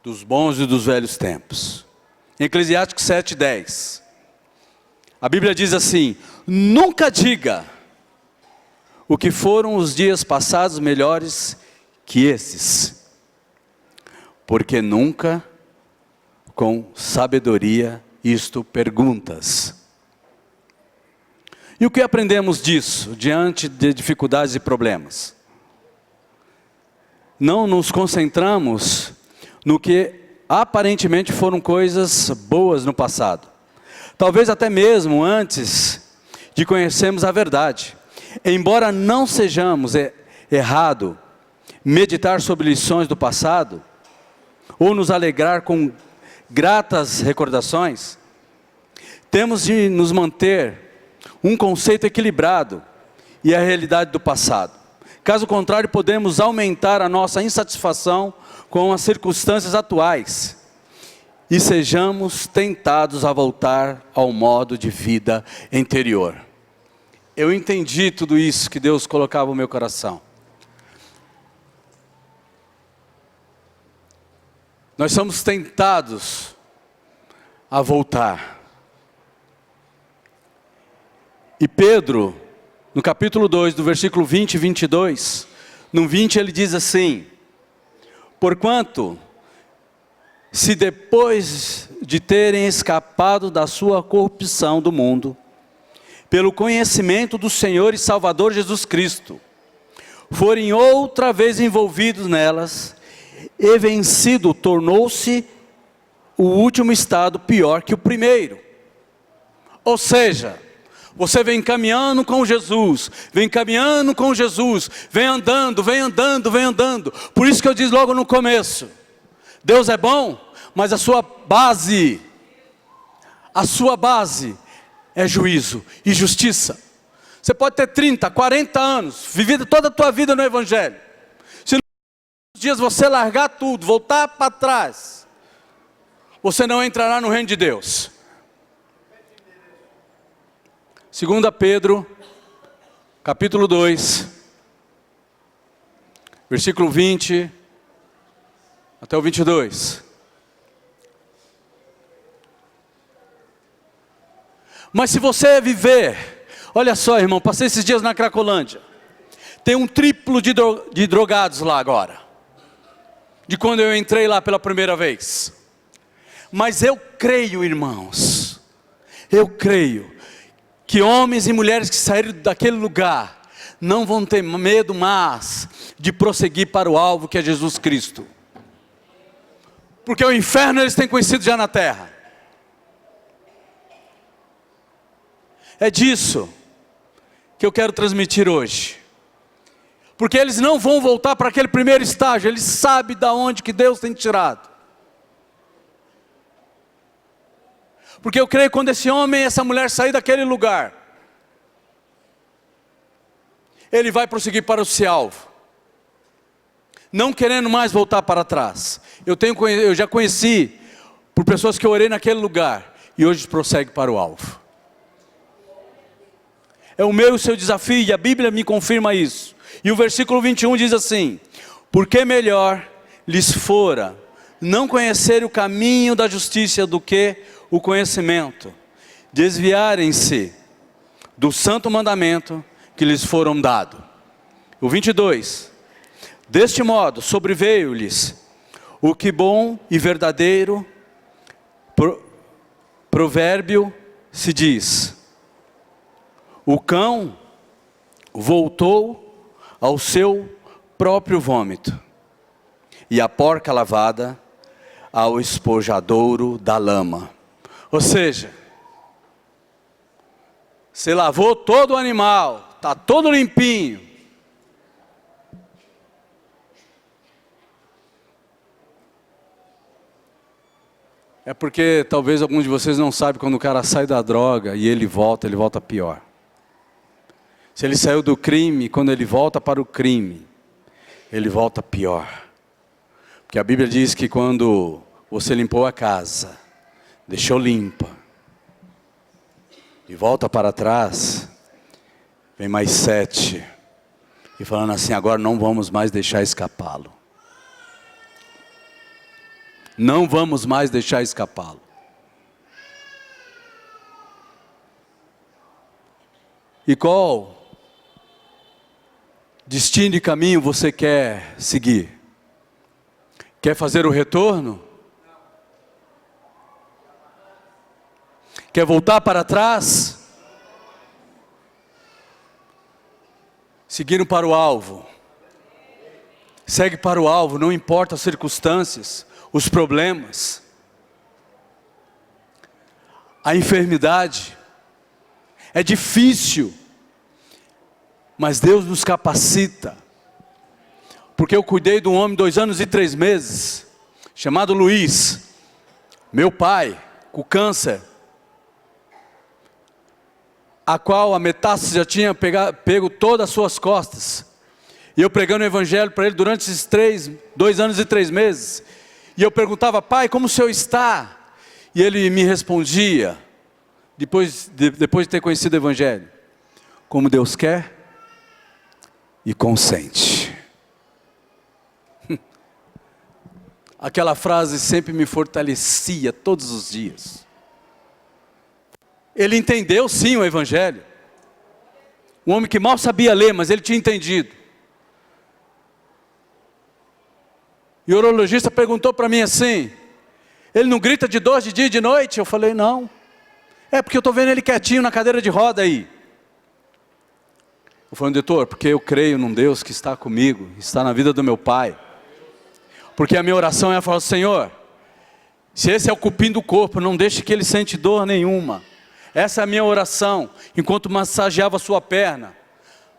dos bons e dos velhos tempos. Em Eclesiastes 7:10, a Bíblia diz assim: nunca diga o que foram os dias passados melhores que esses, porque nunca com sabedoria isto perguntas. E o que aprendemos disso, diante de dificuldades e problemas? Não nos concentramos no que aparentemente foram coisas boas no passado. Talvez até mesmo antes de conhecermos a verdade. Embora não sejamos errado meditar sobre lições do passado, ou nos alegrar com gratas recordações, Temos de nos manter um conceito equilibrado e a realidade do passado. Caso contrário, podemos aumentar a nossa insatisfação com as circunstâncias atuais e sejamos tentados a voltar ao modo de vida anterior. Eu entendi tudo isso que Deus colocava no meu coração. Nós somos tentados a voltar. E Pedro, no capítulo 2, do versículo 20 e 22, no 20 ele diz assim: porquanto, se depois de terem escapado da sua corrupção do mundo, pelo conhecimento do Senhor e Salvador Jesus Cristo, forem outra vez envolvidos nelas, e vencido, tornou-se o último estado pior que o primeiro. Ou seja, você vem caminhando com Jesus, vem caminhando com Jesus, vem andando, vem andando, vem andando. Por isso que eu disse logo no começo, Deus é bom, mas a sua base é juízo e justiça. Você pode ter 30, 40 anos, vivido toda a tua vida no Evangelho. Se nos dias você largar tudo, voltar para trás, você não entrará no reino de Deus. 2 Pedro, capítulo 2, versículo 20 até o 22. Mas se você viver, olha só irmão, passei esses dias na Cracolândia, tem um triplo de drogados lá agora, de quando eu entrei lá pela primeira vez. Mas eu creio, irmãos, eu creio, que homens e mulheres que saíram daquele lugar, não vão ter medo mais de prosseguir para o alvo que é Jesus Cristo. Porque o inferno eles têm conhecido já na terra. É disso que eu quero transmitir hoje. Porque eles não vão voltar para aquele primeiro estágio, eles sabem de onde que Deus tem tirado. Porque eu creio que quando esse homem e essa mulher sair daquele lugar, ele vai prosseguir para o seu alvo, não querendo mais voltar para trás. Eu já conheci por pessoas que eu orei naquele lugar e hoje prossegue para o alvo. É o meu e o seu desafio e a Bíblia me confirma isso. E o versículo 21 diz assim: porque melhor lhes fora não conhecer o caminho da justiça do que o conhecimento, desviarem-se do santo mandamento que lhes foram dado. O 22, deste modo sobreveio-lhes o que bom e verdadeiro provérbio se diz: o cão voltou ao seu próprio vômito, e a porca lavada ao espojadouro da lama. Ou seja, você lavou todo o animal, está todo limpinho. É porque talvez alguns de vocês não sabem, quando o cara sai da droga e ele volta pior. Se ele saiu do crime, quando ele volta para o crime, ele volta pior. Porque a Bíblia diz que quando você limpou a casa, deixou limpa, e volta para trás, vem mais 7, e falando assim: agora não vamos mais deixar escapá-lo. Não vamos mais deixar escapá-lo. E qual destino e caminho você quer seguir? Quer fazer o retorno? Quer voltar para trás? Seguindo para o alvo. Segue para o alvo, não importa as circunstâncias, os problemas, a enfermidade. É difícil, mas Deus nos capacita. Porque eu cuidei de um homem 2 anos e 3 meses, chamado Luiz, meu pai, com câncer. a qual a metástase já tinha pego todas as suas costas. E eu pregando o evangelho para ele durante esses 2 anos e 3 meses. E eu perguntava: pai, como o senhor está? E ele me respondia, depois de ter conhecido o evangelho: como Deus quer e consente. Aquela frase sempre me fortalecia todos os dias. Ele entendeu sim o evangelho. Um homem que mal sabia ler, mas ele tinha entendido. E o urologista perguntou para mim assim: ele não grita de dor de dia e de noite? Eu falei: não. É porque eu estou vendo ele quietinho na cadeira de roda aí. Eu falei: doutor, porque eu creio num Deus que está comigo, está na vida do meu pai. Porque a minha oração é falar: Senhor, se esse é o cupim do corpo, não deixe que ele sente dor nenhuma. Essa é a minha oração, enquanto massageava a sua perna,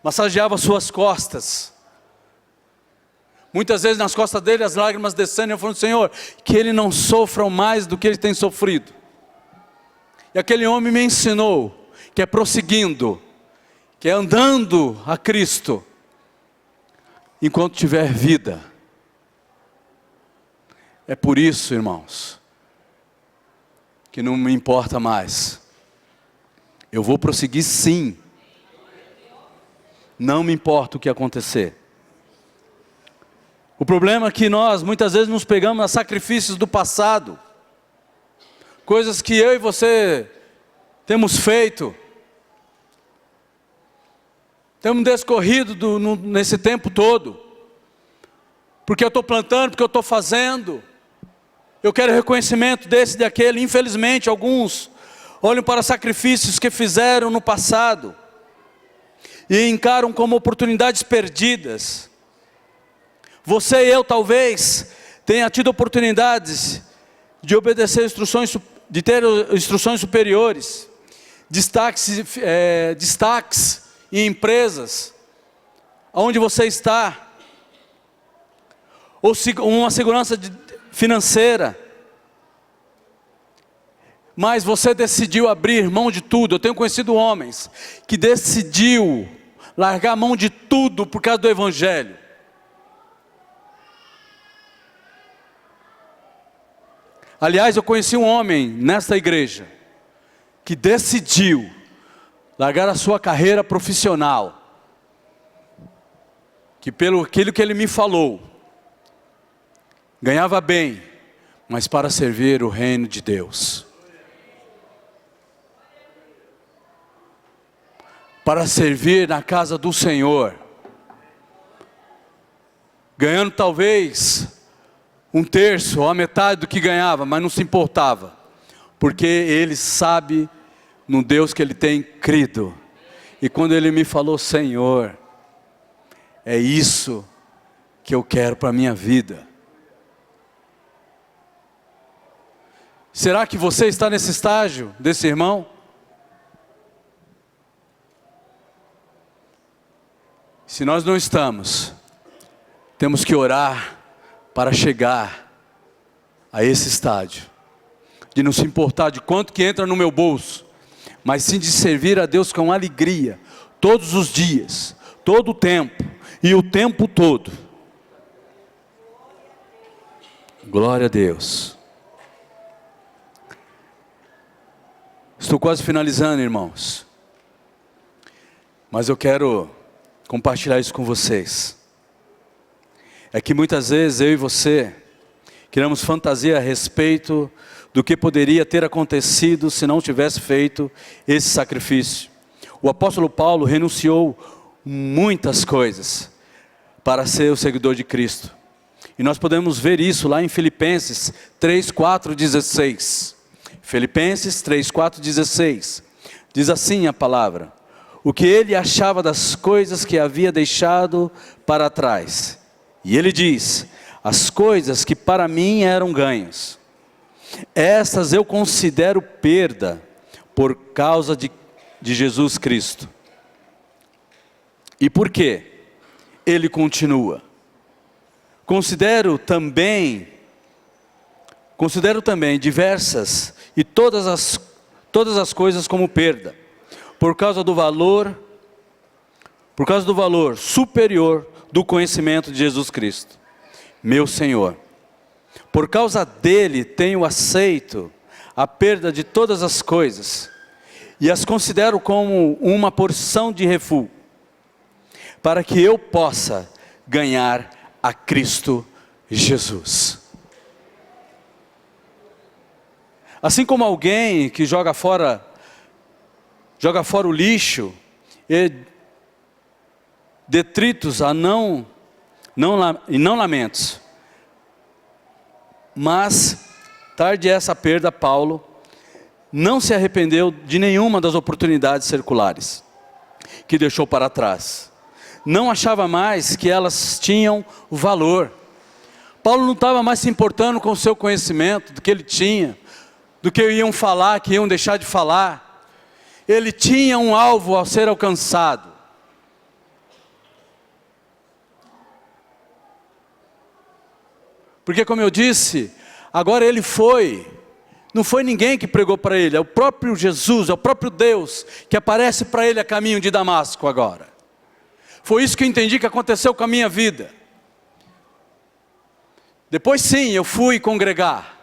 massageava suas costas. Muitas vezes nas costas dele as lágrimas descendo, eu falo: Senhor, que ele não sofra mais do que ele tem sofrido. E aquele homem me ensinou que é prosseguindo, que é andando a Cristo, enquanto tiver vida. É por isso, irmãos, que não me importa mais. Eu vou prosseguir sim. Não me importa o que acontecer. O problema é que nós muitas vezes nos pegamos a sacrifícios do passado. Coisas que eu e você temos feito. Temos descorrido nesse tempo todo. Porque eu estou plantando, porque eu estou fazendo. Eu quero reconhecimento desse e daquele. Infelizmente, alguns olham para sacrifícios que fizeram no passado e encaram como oportunidades perdidas. Você e eu talvez tenha tido oportunidades de obedecer instruções, de ter instruções superiores, destaques em empresas, onde você está, ou uma segurança financeira, mas você decidiu abrir mão de tudo. Eu tenho conhecido homens que decidiu largar mão de tudo por causa do evangelho. Aliás, eu conheci um homem nesta igreja que decidiu largar a sua carreira profissional, que pelo aquilo que ele me falou, ganhava bem, mas para servir o reino de Deus, para servir na casa do Senhor, ganhando talvez 1/3 ou a metade do que ganhava, mas não se importava, porque ele sabe no Deus que ele tem crido. E quando ele me falou: Senhor, é isso que eu quero para a minha vida. Será que você está nesse estágio desse irmão? Se nós não estamos, temos que orar para chegar a esse estágio, de não se importar de quanto que entra no meu bolso, mas sim de servir a Deus com alegria, todos os dias, todo o tempo, e o tempo todo. Glória a Deus. Estou quase finalizando, irmãos, mas eu quero compartilhar isso com vocês. É que muitas vezes eu e você criamos fantasia a respeito do que poderia ter acontecido se não tivesse feito esse sacrifício. O apóstolo Paulo renunciou muitas coisas para ser o seguidor de Cristo. E nós podemos ver isso lá em Filipenses 3:4-16. Filipenses 3:4-16. Diz assim a palavra: o que ele achava das coisas que havia deixado para trás. E ele diz: as coisas que para mim eram ganhos, estas eu considero perda por causa de Jesus Cristo. E por quê? Ele continua: considero também diversas e todas as coisas como perda, por causa do valor superior do conhecimento de Jesus Cristo, meu Senhor. Por causa dele tenho aceito a perda de todas as coisas e as considero como uma porção de refúgio, para que eu possa ganhar a Cristo Jesus. Assim como alguém que joga fora o lixo e detritos e não lamentos. Mas, tarde essa perda, Paulo não se arrependeu de nenhuma das oportunidades seculares que deixou para trás. Não achava mais que elas tinham valor. Paulo não estava mais se importando com o seu conhecimento, do que ele tinha, do que iam falar, que iam deixar de falar. Ele tinha um alvo a ser alcançado. Porque, como eu disse, agora ele não foi ninguém que pregou para ele, é o próprio Jesus, é o próprio Deus que aparece para ele a caminho de Damasco agora. Foi isso que eu entendi que aconteceu com a minha vida. Depois sim, eu fui congregar,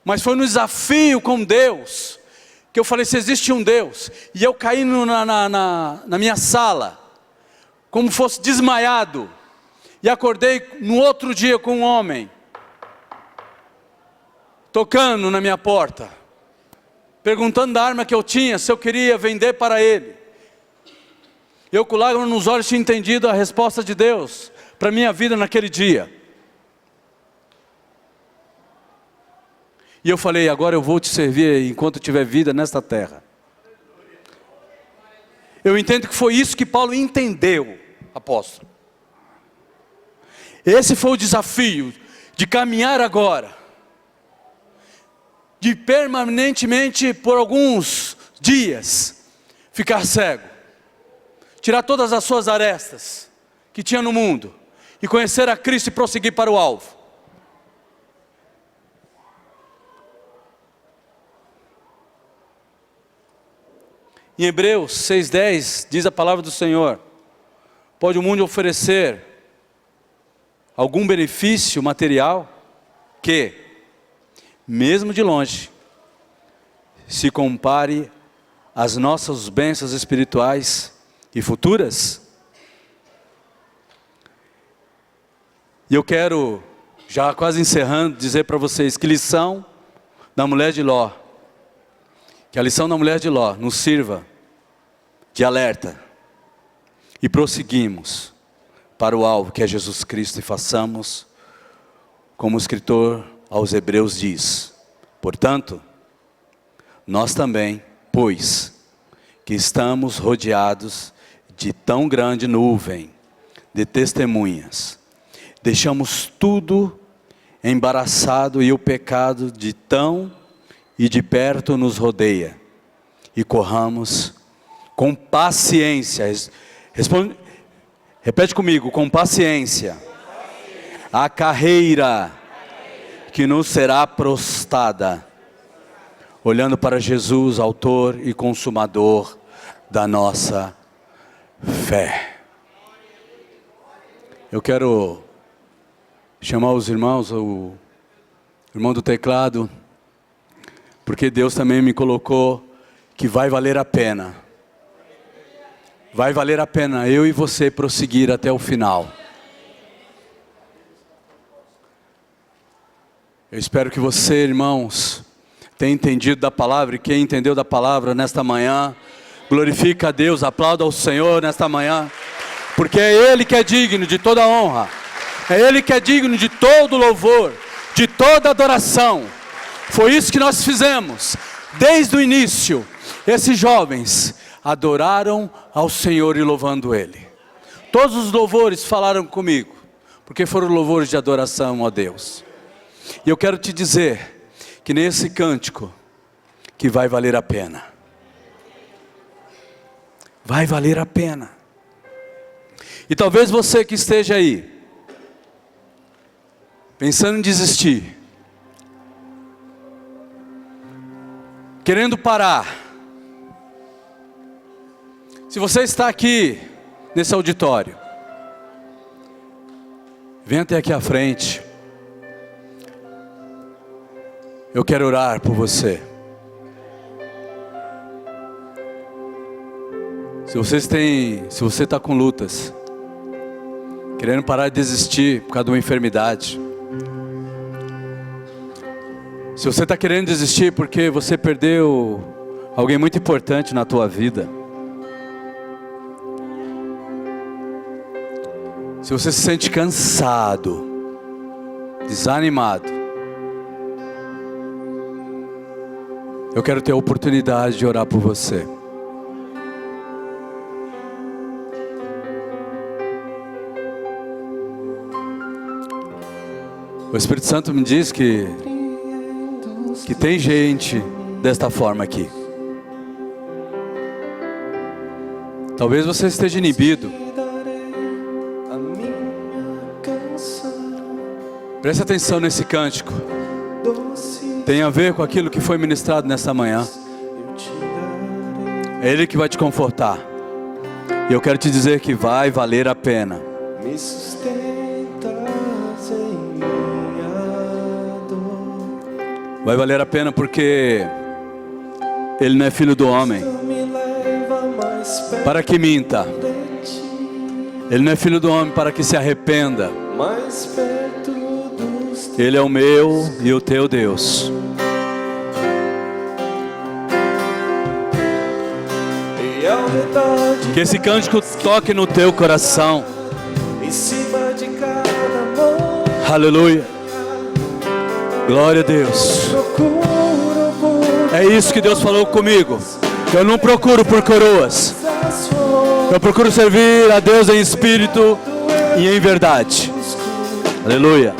mas foi no desafio com Deus, que eu falei, se existe um Deus, e eu caí na minha sala, como fosse desmaiado, e acordei no outro dia com um homem, tocando na minha porta, perguntando da arma que eu tinha, se eu queria vender para ele. Eu com lágrimas nos olhos tinha entendido a resposta de Deus para a minha vida naquele dia. E eu falei, agora eu vou te servir enquanto tiver vida nesta terra. Eu entendo que foi isso que Paulo entendeu, apóstolo. Esse foi o desafio de caminhar agora, de permanentemente por alguns dias ficar cego, tirar todas as suas arestas que tinha no mundo e conhecer a Cristo e prosseguir para o alvo. Em Hebreus 6,10 diz a palavra do Senhor: pode o mundo oferecer algum benefício material que, mesmo de longe, se compare às nossas bênçãos espirituais e futuras? E eu quero, já quase encerrando, dizer para vocês que lição da mulher de Ló, que a lição da mulher de Ló nos sirva de alerta e prosseguimos para o alvo que é Jesus Cristo e façamos como o escritor aos Hebreus diz: portanto, nós também, pois que estamos rodeados de tão grande nuvem de testemunhas, deixamos tudo embaraçado e o pecado de tão e de perto nos rodeia, e corramos com paciência, repete comigo, com paciência, a carreira que nos será prostada, olhando para Jesus, autor e consumador da nossa fé. Eu quero chamar os irmãos, o irmão do teclado, porque Deus também me colocou que vai valer a pena. Vai valer a pena eu e você prosseguir até o final. Eu espero que você, irmãos, tenha entendido da palavra, e quem entendeu da palavra nesta manhã, glorifica a Deus, aplauda ao Senhor nesta manhã, porque é Ele que é digno de toda honra, é Ele que é digno de todo louvor, de toda adoração. Foi isso que nós fizemos, desde o início. Esses jovens adoraram ao Senhor e louvando Ele. Todos os louvores falaram comigo, porque foram louvores de adoração a Deus. E eu quero te dizer, que nesse cântico, que vai valer a pena. Vai valer a pena. E talvez você que esteja aí, pensando em desistir, querendo parar, Se você está aqui, nesse auditório, venha até aqui à frente. Eu quero orar por você. Se você está com lutas, querendo parar de desistir por causa de uma enfermidade, se você está querendo desistir porque você perdeu alguém muito importante na tua vida, se você se sente cansado, desanimado, eu quero ter a oportunidade de orar por você. O Espírito Santo me diz que tem gente desta forma aqui. Talvez você esteja inibido. Preste atenção nesse cântico. Tem a ver com aquilo que foi ministrado nessa manhã. É Ele que vai te confortar. E eu quero te dizer que vai valer a pena. Me sustentas em minha dor. Vai valer a pena porque Ele não é filho do homem Me leva mais perto para que minta. de ti, Ele não é filho do homem para que se arrependa. mais perto dos teus. Ele é o meu e o teu Deus. E ao redor de Que esse cântico toque no teu coração. em cima de cada amor, Aleluia. Glória a Deus. procuro por É isso que Deus falou comigo. Eu não procuro por coroas. essas flores. Eu procuro servir a Deus em espírito e em verdade. Aleluia.